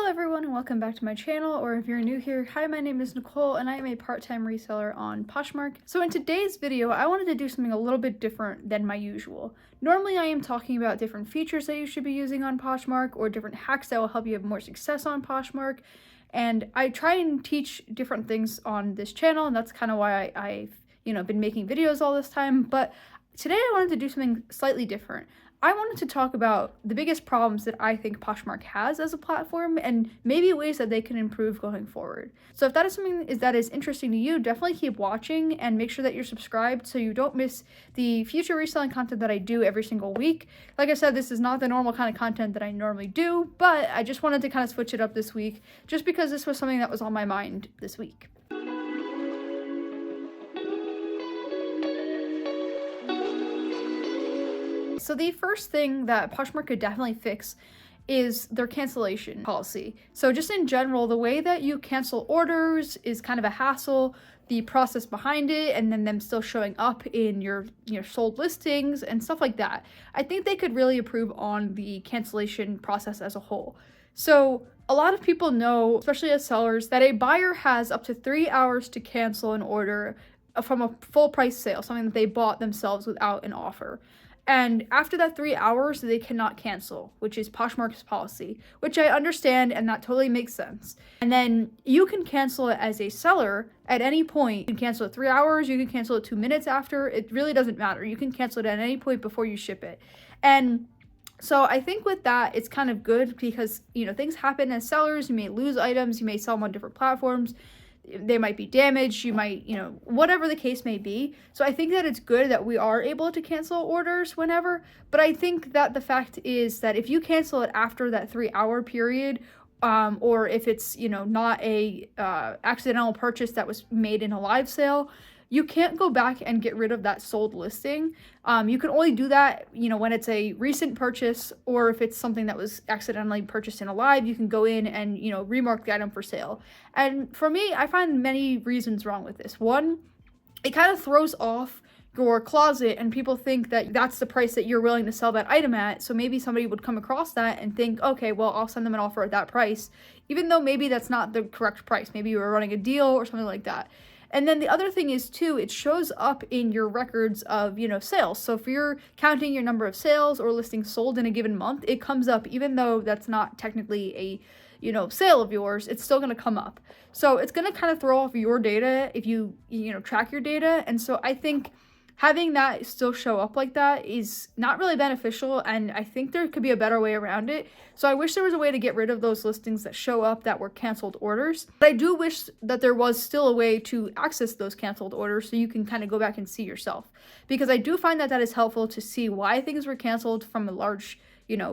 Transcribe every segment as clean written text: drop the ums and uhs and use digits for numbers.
Hello everyone and welcome back to my channel, or if you're new here, hi, my name is Nicole and I am a part-time reseller on POSHMARK. So in today's video, I wanted to do something a little bit different than my usual. Normally I am talking about different features that you should be using on POSHMARK or different hacks that will help you have more success on POSHMARK. And I try and teach different things on this channel, and that's kind of why I've been making videos all this time. But today I wanted to do something slightly different. I wanted to talk about the biggest problems that I think POSHMARK has as a platform and maybe ways that they can improve going forward. So if that is something that is interesting to you, definitely keep watching and make sure that you're subscribed so you don't miss the future reselling content that I do every single week. Like I said, this is not the normal kind of content that I normally do, but I just wanted to kind of switch it up this week just because this was something that was on my mind this week. So the first thing that POSHMARK could definitely fix is their cancellation policy. So just in general, the way that you cancel orders is kind of a hassle, the process behind it, and then them still showing up in your sold listings and stuff like that. I think they could really improve on the cancellation process as a whole. So a lot of people know, especially as sellers, that a buyer has up to 3 hours to cancel an order from a full price sale, something that they bought themselves without an offer. And after that 3 hours, they cannot cancel, which is POSHMARK's policy, which I understand, and that totally makes sense. And then you can cancel it as a seller at any point. You can cancel it 3 hours, you can cancel it 2 minutes after, it really doesn't matter. You can cancel it at any point before you ship it. And so I think with that, it's kind of good because, things happen as sellers. You may lose items, you may sell them on different platforms. They might be damaged, you might, whatever the case may be. So I think that it's good that we are able to cancel orders whenever, but I think that the fact is that if you cancel it after that 3 hour period, or if it's, not a accidental purchase that was made in a live sale, you can't go back and get rid of that sold listing. You can only do that, when it's a recent purchase, or if it's something that was accidentally purchased in a live, you can go in and, remark the item for sale. And for me, I find many reasons wrong with this. One, it kind of throws off your closet and people think that that's the price that you're willing to sell that item at. So maybe somebody would come across that and think, okay, well, I'll send them an offer at that price, even though maybe that's not the correct price. Maybe you were running a deal or something like that. And then the other thing is too, it shows up in your records of, sales. So if you're counting your number of sales or listings sold in a given month, it comes up, even though that's not technically a, sale of yours, it's still going to come up. So it's going to kind of throw off your data if you, track your data. And so I think having that still show up like that is not really beneficial, and I think there could be a better way around it. So I wish there was a way to get rid of those listings that show up that were canceled orders. But I do wish that there was still a way to access those canceled orders so you can kind of go back and see yourself. Because I do find that that is helpful to see why things were canceled from a large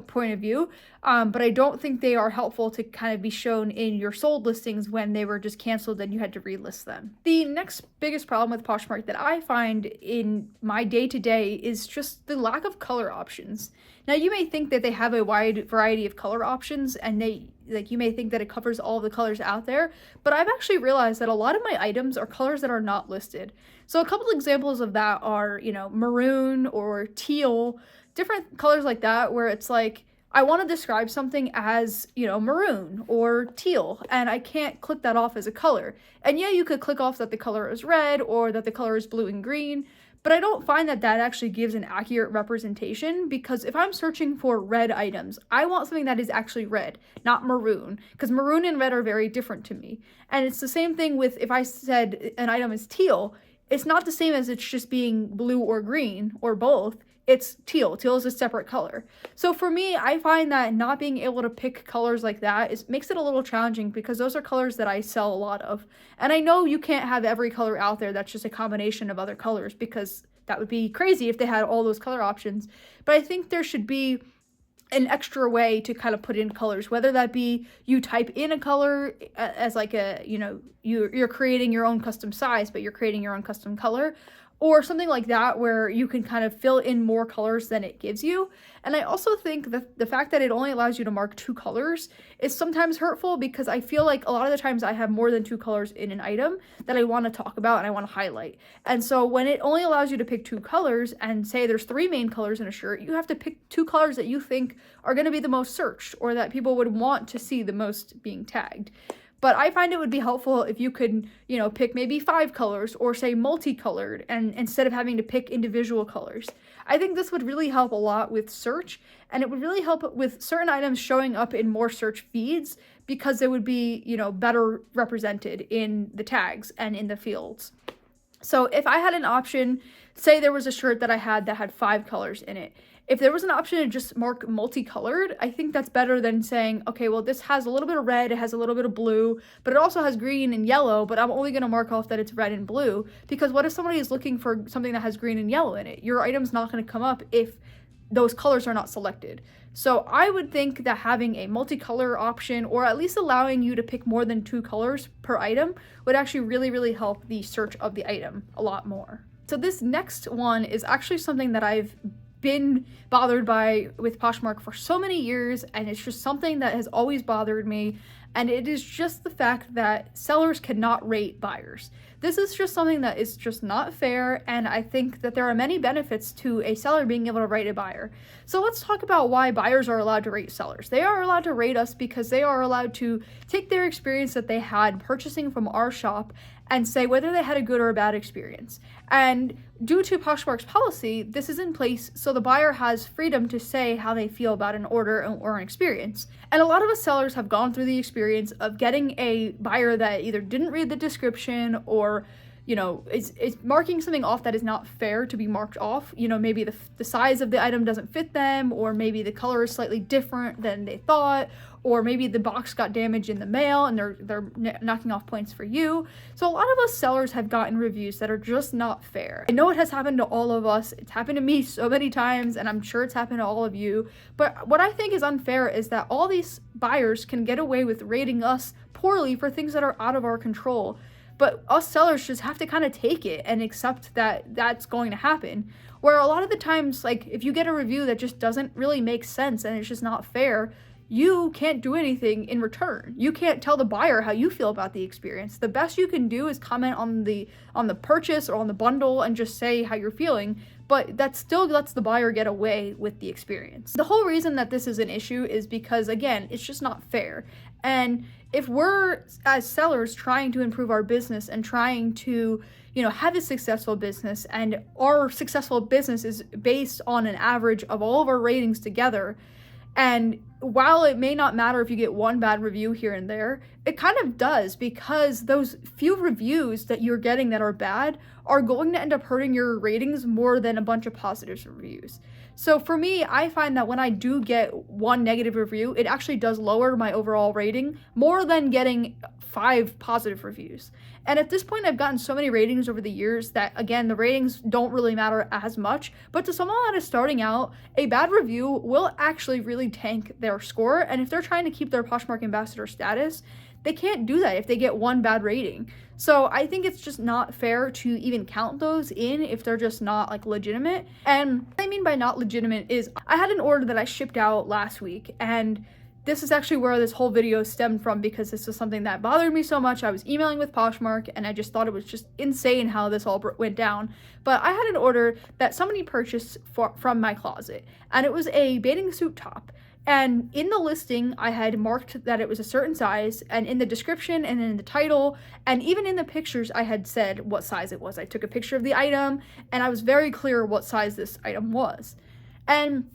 point of view, but I don't think they are helpful to kind of be shown in your sold listings when they were just canceled and you had to relist them. The next biggest problem with POSHMARK that I find in my day-to-day is just the lack of color options. Now, you may think that they have a wide variety of color options, and you may think that it covers all the colors out there, but I've actually realized that a lot of my items are colors that are not listed. So a couple examples of that are, maroon or teal, different colors like that, where it's like, I want to describe something as, maroon or teal, and I can't click that off as a color. And yeah, you could click off that the color is red or that the color is blue and green, but I don't find that that actually gives an accurate representation, because if I'm searching for red items, I want something that is actually red, not maroon, because maroon and red are very different to me. And it's the same thing with if I said an item is teal, it's not the same as it's just being blue or green or both. It's teal. Teal is a separate color. So for me, I find that not being able to pick colors like that makes it a little challenging, because those are colors that I sell a lot of. And I know you can't have every color out there that's just a combination of other colors, because that would be crazy if they had all those color options. But I think there should be an extra way to kind of put in colors, whether that be you type in a color as like a, you're creating your own custom size, but you're creating your own custom color, or something like that where you can kind of fill in more colors than it gives you. And I also think that the fact that it only allows you to mark 2 colors is sometimes hurtful, because I feel like a lot of the times I have more than 2 colors in an item that I want to talk about and I want to highlight. And so when it only allows you to pick 2 colors, and say there's 3 main colors in a shirt, you have to pick 2 colors that you think are going to be the most searched, or that people would want to see the most being tagged. But I find it would be helpful if you could, pick maybe 5 colors, or say multicolored, and instead of having to pick individual colors. I think this would really help a lot with search, and it would really help with certain items showing up in more search feeds, because they would be, better represented in the tags and in the fields. So if I had an option, say there was a shirt that I had that had 5 colors in it, if there was an option to just mark multicolored, I think that's better than saying, okay, well, this has a little bit of red, it has a little bit of blue, but it also has green and yellow, but I'm only going to mark off that it's red and blue, because what if somebody is looking for something that has green and yellow in it? Your item's not going to come up if those colors are not selected. So I would think that having a multicolor option, or at least allowing you to pick more than 2 colors per item, would actually really, really help the search of the item a lot more. So this next one is actually something that I've been bothered by with Poshmark for so many years, and it's just something that has always bothered me, and it is just the fact that sellers cannot rate buyers. This is just something that is just not fair, and I think that there are many benefits to a seller being able to rate a buyer. So let's talk about why buyers are allowed to rate sellers. They are allowed to rate us because they are allowed to take their experience that they had purchasing from our shop and say whether they had a good or a bad experience. And due to Poshmark's policy, this is in place so the buyer has freedom to say how they feel about an order or an experience. And a lot of us sellers have gone through the experience of getting a buyer that either didn't read the description, or is marking something off that is not fair to be marked off. Maybe the size of the item doesn't fit them, or maybe the color is slightly different than they thought, or maybe the box got damaged in the mail and they're knocking off points for you. So a lot of us sellers have gotten reviews that are just not fair. I know it has happened to all of us. It's happened to me so many times, and I'm sure it's happened to all of you. But what I think is unfair is that all these buyers can get away with rating us poorly for things that are out of our control. But us sellers just have to kind of take it and accept that that's going to happen. Where a lot of the times, like, if you get a review that just doesn't really make sense and it's just not fair, you can't do anything in return. You can't tell the buyer how you feel about the experience. The best you can do is comment on the purchase or on the bundle and just say how you're feeling, but that still lets the buyer get away with the experience. The whole reason that this is an issue is because, again, it's just not fair. And if we're, as sellers, trying to improve our business and trying to, have a successful business, and our successful business is based on an average of all of our ratings together, and while it may not matter if you get one bad review here and there, it kind of does, because those few reviews that you're getting that are bad are going to end up hurting your ratings more than a bunch of positive reviews. So for me, I find that when I do get one negative review, it actually does lower my overall rating more than getting 5 positive reviews. And at this point, I've gotten so many ratings over the years that, again, the ratings don't really matter as much. But to someone that is starting out, a bad review will actually really tank their score. And if they're trying to keep their Poshmark ambassador status, they can't do that if they get one bad rating. So I think it's just not fair to even count those in if they're just not legitimate. And what I mean by not legitimate is I had an order that I shipped out last week, and this is actually where this whole video stemmed from, because this was something that bothered me so much. I was emailing with Poshmark, and I just thought it was just insane how this all went down. But I had an order that somebody purchased from my closet, and it was a bathing suit top. And in the listing, I had marked that it was a certain size, and in the description and in the title, and even in the pictures, I had said what size it was. I took a picture of the item, and I was very clear what size this item was. And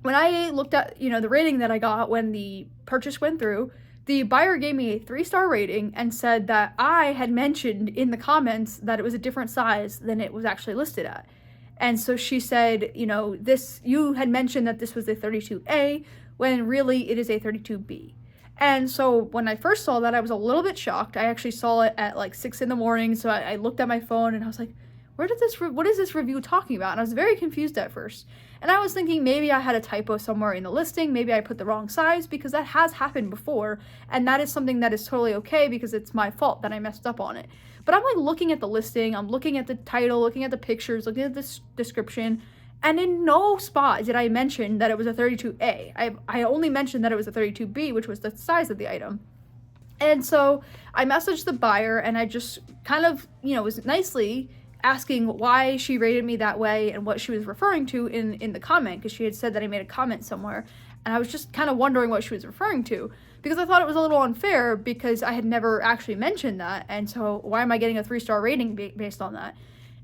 when I looked at, the rating that I got when the purchase went through, the buyer gave me a 3-star rating and said that I had mentioned in the comments that it was a different size than it was actually listed at. And so she said, you had mentioned that this was a 32A, when really it is a 32B. And so when I first saw that, I was a little bit shocked. I actually saw it at 6 in the morning, so I looked at my phone and I was like, what is this review talking about? And I was very confused at first. And I was thinking maybe I had a typo somewhere in the listing, maybe I put the wrong size, because that has happened before, and that is something that is totally okay because it's my fault that I messed up on it. But I'm like looking at the listing, I'm looking at the title, looking at the pictures, looking at the description, and in no spot did I mention that it was a 32A. I only mentioned that it was a 32B, which was the size of the item. And so I messaged the buyer, and I just kind of, was nicely asking why she rated me that way and what she was referring to in the comment, because she had said that I made a comment somewhere, and I was just kind of wondering what she was referring to, because I thought it was a little unfair because I had never actually mentioned that, and so why am I getting a 3-star rating based on that?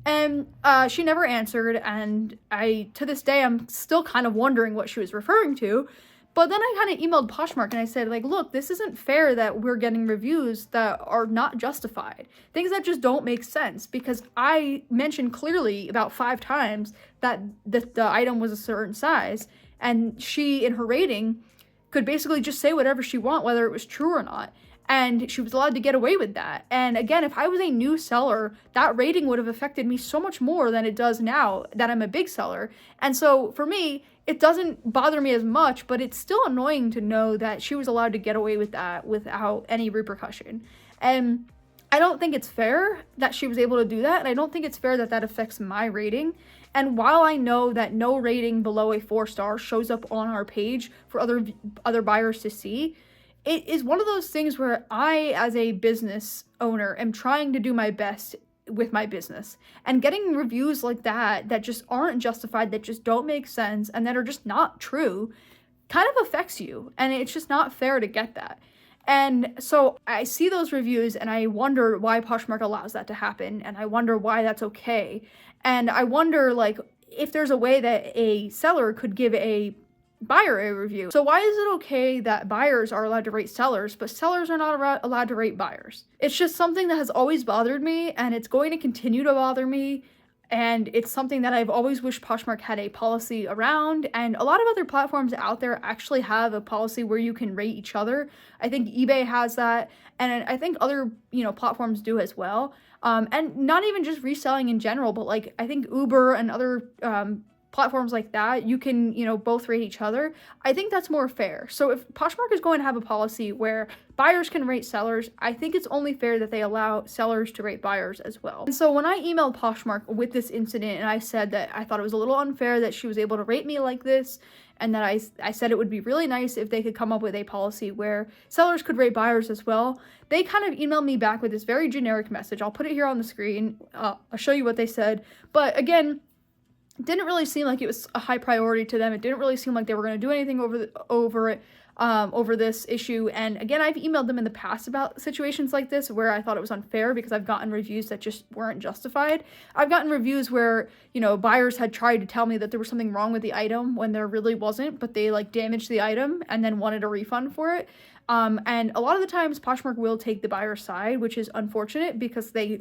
And she never answered, and to this day, I'm still kind of wondering what she was referring to. But then I kind of emailed Poshmark and I said, like, look, this isn't fair that we're getting reviews that are not justified. Things that just don't make sense, because I mentioned clearly about 5 times that the item was a certain size, and she, in her rating, could basically just say whatever she want, whether it was true or not. And she was allowed to get away with that. And again, if I was a new seller, that rating would have affected me so much more than it does now that I'm a big seller. And so for me, it doesn't bother me as much, but it's still annoying to know that she was allowed to get away with that without any repercussion. And I don't think it's fair that she was able to do that, and I don't think it's fair that that affects my rating. And while I know that no rating below a 4-star shows up on our page for other buyers to see, it is one of those things where I, as a business owner, am trying to do my best with my business, and getting reviews like that just aren't justified, that just don't make sense, and that are just not true, kind of affects you, and it's just not fair to get that. And so I see those reviews and I wonder why Poshmark allows that to happen, and I wonder why that's okay, and I wonder, like, if there's a way that a seller could give a buyer a review. So why is it okay that buyers are allowed to rate sellers, but sellers are not allowed to rate buyers? It's just something that has always bothered me, and it's going to continue to bother me, and it's something that I've always wished Poshmark had a policy around. And a lot of other platforms out there actually have a policy where you can rate each other. I think eBay has that, and I think other platforms do as well, and not even just reselling in general, but like I think Uber and other platforms like that, you can, both rate each other. I think that's more fair. So if Poshmark is going to have a policy where buyers can rate sellers, I think it's only fair that they allow sellers to rate buyers as well. And so when I emailed Poshmark with this incident, and I said that I thought it was a little unfair that she was able to rate me like this, and that I said it would be really nice if they could come up with a policy where sellers could rate buyers as well, they kind of emailed me back with this very generic message. I'll put it here on the screen. I'll show you what they said. But again, didn't really seem like it was a high priority to them. It didn't really seem like they were going to do anything over this issue. And again, I've emailed them in the past about situations like this where I thought it was unfair, because I've gotten reviews that just weren't justified. I've gotten reviews where, buyers had tried to tell me that there was something wrong with the item when there really wasn't, but they damaged the item and then wanted a refund for it. And a lot of the times Poshmark will take the buyer's side, which is unfortunate because they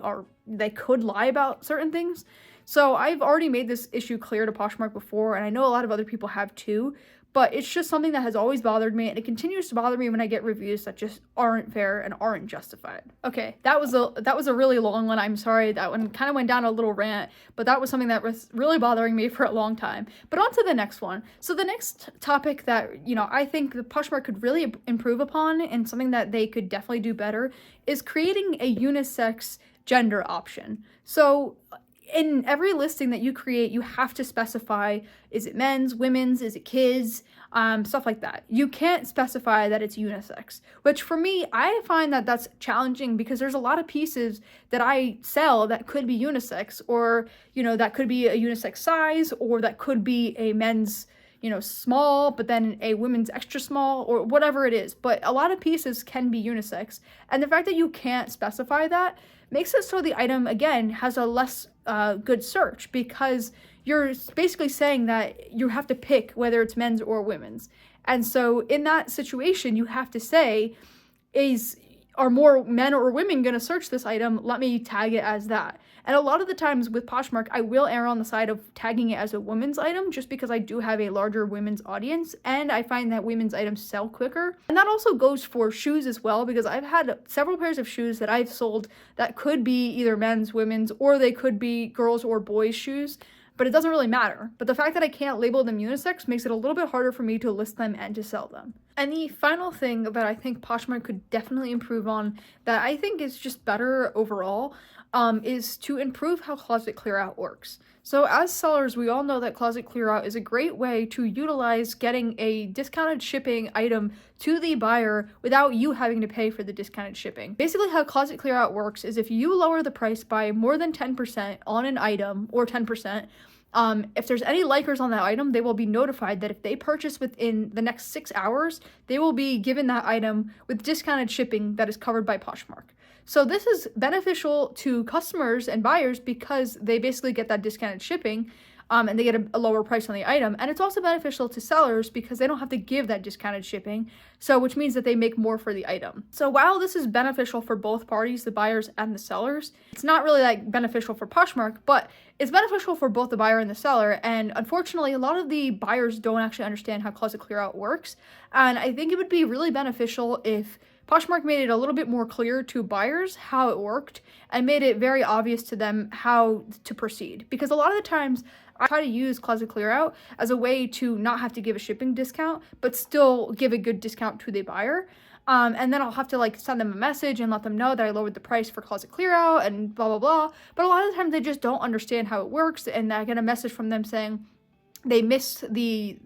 could lie about certain things. So I've already made this issue clear to Poshmark before, and I know a lot of other people have too, but it's just something that has always bothered me, and it continues to bother me when I get reviews that just aren't fair and aren't justified. Okay, that was a really long one. I'm sorry, that one kind of went down a little rant, but that was something that was really bothering me for a long time. But on to the next one. So the next topic that, I think the Poshmark could really improve upon, and something that they could definitely do better, is creating a unisex gender option. So in every listing that you create, you have to specify, is it men's, women's, is it kids, stuff like that. You can't specify that it's unisex, which for me, I find that that's challenging, because there's a lot of pieces that I sell that could be unisex, or, that could be a unisex size, or that could be a men's, small, but then a women's extra small, or whatever it is. But a lot of pieces can be unisex, and the fact that you can't specify that makes it so the item, again, has a less good search, because you're basically saying that you have to pick whether it's men's or women's. And so in that situation, you have to say, are more men or women going to search this item? Let me tag it as that. And a lot of the times with Poshmark, I will err on the side of tagging it as a women's item, just because I do have a larger women's audience, and I find that women's items sell quicker. And that also goes for shoes as well, because I've had several pairs of shoes that I've sold that could be either men's, women's, or they could be girls or boys' shoes. but it doesn't really matter. But the fact that I can't label them unisex makes it a little bit harder for me to list them and to sell them. And the final thing that I think Poshmark could definitely improve on, that I think is just better overall, is to improve how closet clear out works. So as sellers, we all know that closet clear out is a great way to utilize getting a discounted shipping item to the buyer without you having to pay for the discounted shipping. Basically, how closet clear out works is if you lower the price by more than 10% on an item, or 10%, if there's any likers on that item, they will be notified that if they purchase within the next 6 hours, they will be given that item with discounted shipping that is covered by Poshmark. So this is beneficial to customers and buyers because they basically get that discounted shipping, and they get a lower price on the item. And it's also beneficial to sellers because they don't have to give that discounted shipping, so which means that they make more for the item. So while this is beneficial for both parties, the buyers and the sellers, it's not really like beneficial for Poshmark, but it's beneficial for both the buyer and the seller. And unfortunately, a lot of the buyers don't actually understand how closet clear out works. And I think it would be really beneficial if Poshmark made it a little bit more clear to buyers how it worked and made it very obvious to them how to proceed. Because a lot of the times I try to use closet clear out as a way to not have to give a shipping discount, but still give a good discount to the buyer. And then I'll have to like send them a message and let them know that I lowered the price for closet clear out and blah, blah, blah. But a lot of the times they just don't understand how it works. And I get a message from them saying, they missed the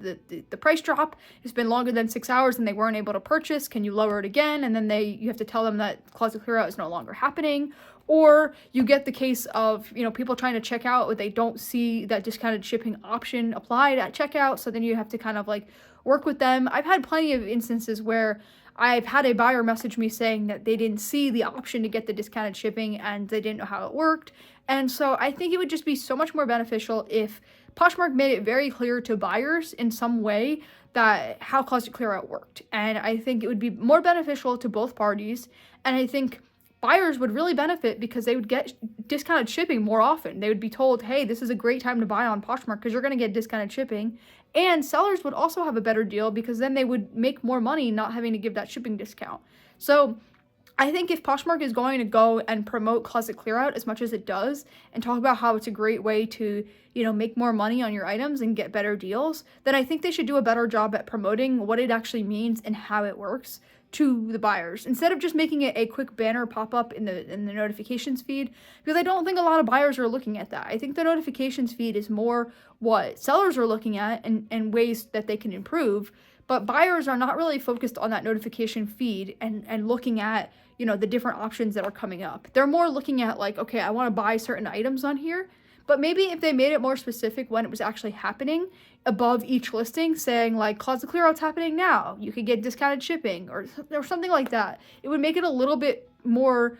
price drop. It's been longer than 6 hours and they weren't able to purchase. Can you lower it again? And then you have to tell them that closet clear out is no longer happening. Or you get the case of, people trying to check out, but they don't see that discounted shipping option applied at checkout. So then you have to kind of like work with them. I've had plenty of instances where I've had a buyer message me saying that they didn't see the option to get the discounted shipping and they didn't know how it worked. And so I think it would just be so much more beneficial if Poshmark made it very clear to buyers in some way that how closet clear out worked. And I think it would be more beneficial to both parties. And I think buyers would really benefit because they would get discounted shipping more often. They would be told, hey, this is a great time to buy on Poshmark because you're going to get discounted shipping. And sellers would also have a better deal because then they would make more money not having to give that shipping discount. So I think if Poshmark is going to go and promote closet clear out as much as it does and talk about how it's a great way to, make more money on your items and get better deals, then I think they should do a better job at promoting what it actually means and how it works to the buyers, instead of just making it a quick banner pop up in the notifications feed, because I don't think a lot of buyers are looking at that. I think the notifications feed is more what sellers are looking at and ways that they can improve, but buyers are not really focused on that notification feed and looking at, the different options that are coming up. They're more looking at like, okay, I want to buy certain items on here, but maybe if they made it more specific when it was actually happening above each listing, saying like closet clear out's happening now, you could get discounted shipping or something like that, it would make it a little bit more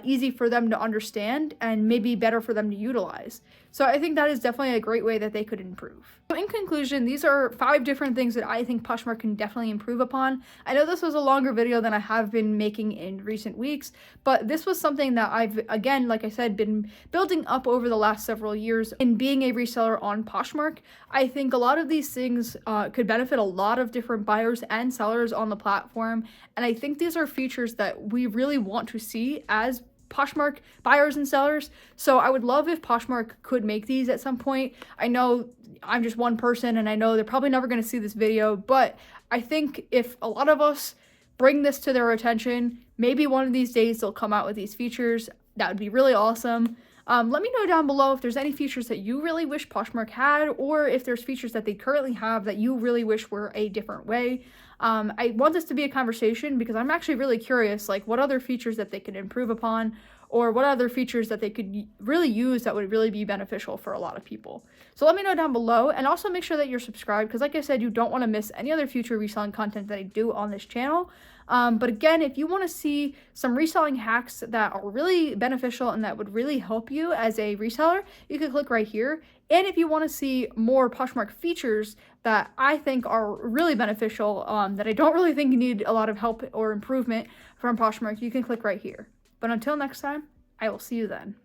easy for them to understand and maybe better for them to utilize. So I think that is definitely a great way that they could improve. So in conclusion, these are 5 different things that I think Poshmark can definitely improve upon. I know this was a longer video than I have been making in recent weeks, but this was something that I've, again, like I said, been building up over the last several years in being a reseller on Poshmark. I think a lot of these things could benefit a lot of different buyers and sellers on the platform, and I think these are features that we really want to see as Poshmark buyers and sellers. So I would love if Poshmark could make these at some point. I know I'm just one person and I know they're probably never going to see this video, but I think if a lot of us bring this to their attention, maybe one of these days they'll come out with these features. That would be really awesome. Let me know down below if there's any features that you really wish Poshmark had, or if there's features that they currently have that you really wish were a different way. I want this to be a conversation because I'm actually really curious, like what other features that they could improve upon, or what other features that they could really use that would really be beneficial for a lot of people. So let me know down below, and also make sure that you're subscribed because like I said, you don't want to miss any other future reselling content that I do on this channel. But again, if you want to see some reselling hacks that are really beneficial and that would really help you as a reseller, you can click right here. And if you want to see more Poshmark features that I think are really beneficial, that I don't really think need a lot of help or improvement from Poshmark, you can click right here. But until next time, I will see you then.